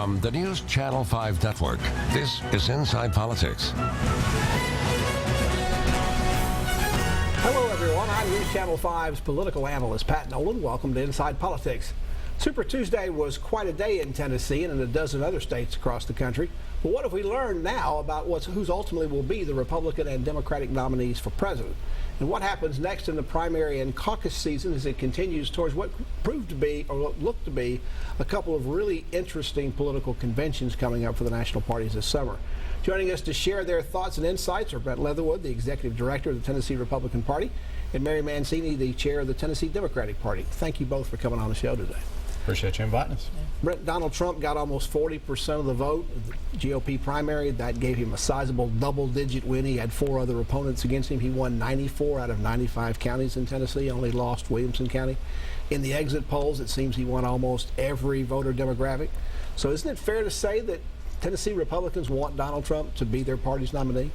From the News Channel 5 Network, this is Inside Politics. Hello, everyone. I'm News Channel 5's political analyst, Pat Nolan. Welcome to Inside Politics. Super Tuesday was quite a day in Tennessee and in a dozen other states across the country. But what have we learned now about who's ultimately will be the Republican and Democratic nominees for president? And what happens next in the primary and caucus season as it continues towards what proved to be, or what looked to be, a couple of really interesting political conventions coming up for the national parties this summer. Joining us to share their thoughts and insights are Brent Leatherwood, the executive director of the Tennessee Republican Party, and Mary Mancini, the chair of the Tennessee Democratic Party. Thank you both for coming on the show today. Appreciate you inviting us. Brent, Donald Trump got almost 40% of the vote in the GOP primary. That gave him a sizable double-digit win. He had 4 other opponents against him. He won 94 out of 95 counties in Tennessee, only lost Williamson County. In the exit polls, it seems he won almost every voter demographic. So isn't it fair to say that Tennessee Republicans want Donald Trump to be their party's nominee?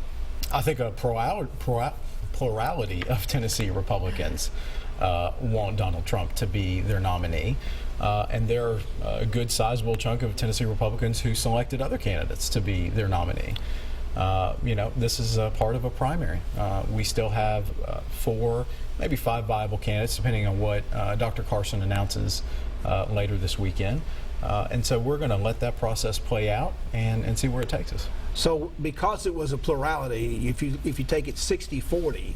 I think a plurality of Tennessee Republicans want Donald Trump to be their nominee. And there are a good sizable chunk of Tennessee Republicans who selected other candidates to be their nominee. You know, this is a part of a primary. We still have 4, maybe 5 viable candidates, depending on what Dr. Carson announces later this weekend. And so we're going to let that process play out and see where it takes us. So because it was a plurality, if you take it 60-40,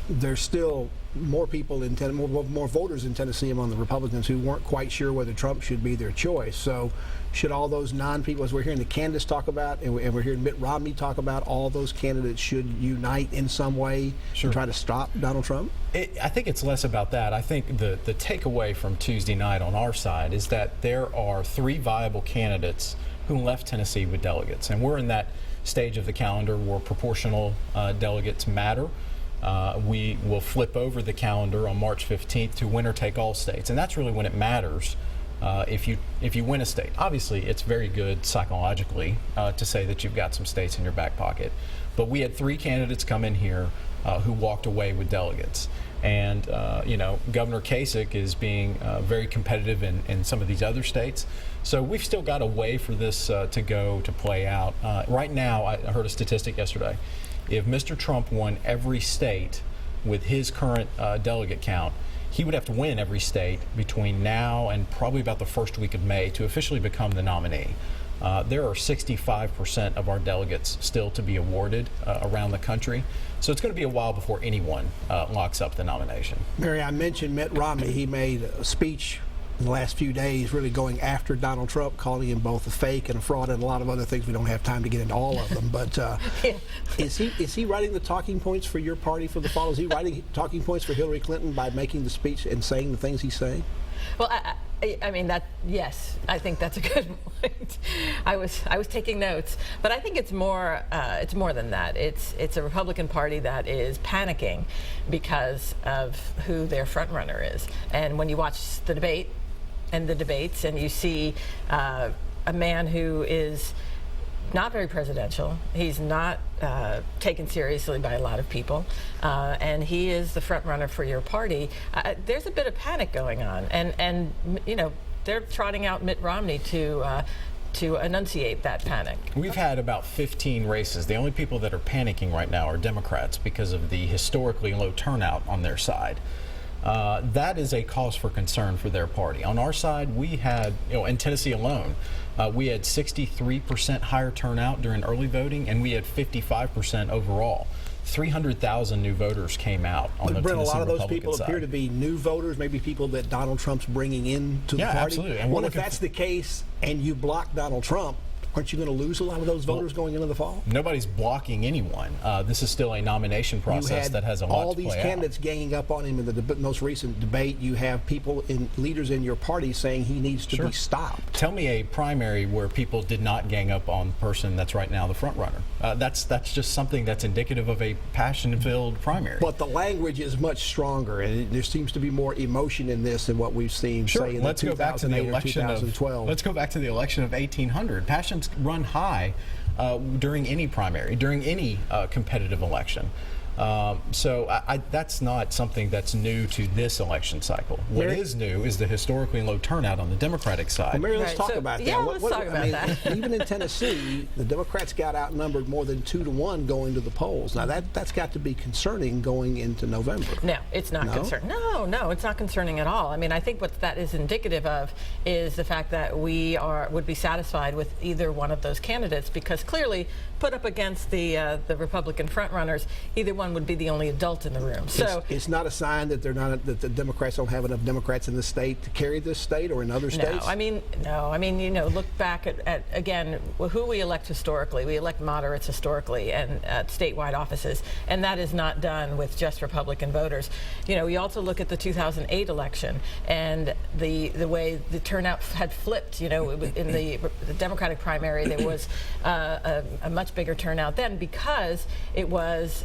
there's still more people in more voters in Tennessee among the Republicans who weren't quite sure whether Trump should be their choice. So should all those non-people, as we're hearing the candidates talk about, and we're hearing Mitt Romney talk about, all those candidates should unite in some way and try to stop Donald Trump? I think it's less about that. I think the takeaway from Tuesday night on our side is that there are 3 viable candidates who left Tennessee with delegates. And we're in that stage of the calendar where proportional delegates matter. We will flip over the calendar on March 15th to winner-take-all states, and that's really when it matters if you win a state. Obviously, it's very good psychologically to say that you've got some states in your back pocket, but we had 3 candidates come in here who walked away with delegates. And, you know, Governor Kasich is being very competitive in some of these other states. So we've still got a way for this to play out. Right now, I heard a statistic yesterday. If Mr. Trump won every state with his current delegate count, he would have to win every state between now and probably about the first week of May to officially become the nominee. There are 65% of our delegates still to be awarded around the country. So it's going to be a while before anyone locks up the nomination. Mary, I mentioned Mitt Romney. He made a speech in the last few days really going after Donald Trump, calling him both a fake and a fraud and a lot of other things. We don't have time to get into all of them. But is he writing the talking points for your party for the fall? Is he writing talking points for Hillary Clinton by making the speech and saying the things he's saying? Well, I mean, yes, I think that's a good point. I was taking notes, but I think it's more than that. It's a Republican Party that is panicking because of who their front runner is. And when you watch the debate and the debates, and you see a man who is not very presidential. He's not taken seriously by a lot of people, and he is the front runner for your party. There's a bit of panic going on, and you know, they're trotting out Mitt Romney to enunciate that panic. We've had about 15 races. The only people that are panicking right now are Democrats because of the historically low turnout on their side. That is a cause for concern for their party. On our side, we had, you know, in Tennessee alone, we had 63% higher turnout during early voting, and we had 55% overall. 300,000 new voters came out on the Tennessee Republican side. But Brent, a lot of those people appear to be new voters, maybe people that Donald Trump's bringing into the party. Yeah, absolutely. And well, if that's the case and you block Donald Trump, aren't you going to lose a lot of those voters going into the fall? Nobody's blocking anyone. This is still a nomination process that has a lot to play out. All these candidates ganging up on him in the most recent debate. You have leaders in your party saying he needs to be stopped. Tell me a primary where people did not gang up on the person that's right now the front runner. That's just something that's indicative of a passion-filled primary. But the language is much stronger, and there seems to be more emotion in this than what we've seen, say, in the 2008 or 2012. Let's go back to the election of 1800. Passions run high during any primary, during any competitive election. So that's not something that's new to this election cycle. What is new is the historically low turnout on the Democratic side. Well, Mary, let's talk about that. Yeah, let's talk about that. Even in Tennessee, the Democrats got outnumbered more than 2-1 going to the polls. Now that's got to be concerning going into November. No, it's not concerning. No, it's not concerning at all. I mean, I think what that is indicative of is the fact that we would be satisfied with either one of those candidates, because clearly, put up against the Republican frontrunners, either one would be the only adult in the room. So it's not a sign that that the Democrats don't have enough Democrats in the state to carry this state or in other states. No. I mean, look back at again who we elect historically. We elect moderates historically and at statewide offices, and that is not done with just Republican voters. We also look at the 2008 election and the way the turnout had flipped. In the Democratic primary, there was a much bigger turnout then because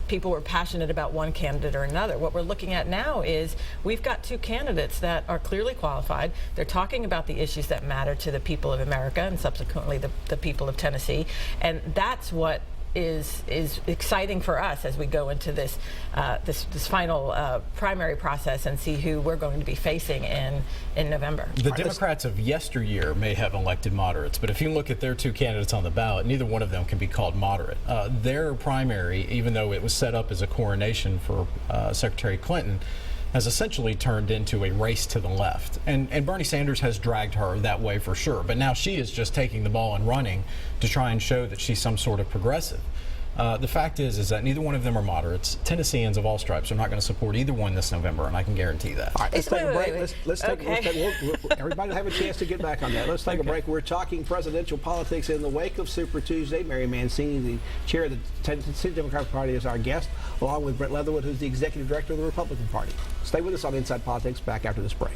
people were passionate about one candidate or another. What we're looking at now is we've got two candidates that are clearly qualified. They're talking about the issues that matter to the people of America and subsequently the people of Tennessee, and that's what is exciting for us as we go into this final primary process and see who we're going to be facing in November. The Democrats of yesteryear may have elected moderates, but if you look at their two candidates on the ballot, neither one of them can be called moderate. Their primary, even though it was set up as a coronation for Secretary Clinton, has essentially turned into a race to the left. And Bernie Sanders has dragged her that way for sure. But now she is just taking the ball and running to try and show that she's some sort of progressive. The fact is that neither one of them are moderates. Tennesseans of all stripes are not going to support either one this November, and I can guarantee that. All right, let's take a break. Let's take everybody will have a chance to get back on that. Let's take a break. We're talking presidential politics in the wake of Super Tuesday. Mary Mancini, the chair of the Tennessee Democratic Party, is our guest, along with Brent Leatherwood, who's the executive director of the Republican Party. Stay with us on Inside Politics. Back after this break.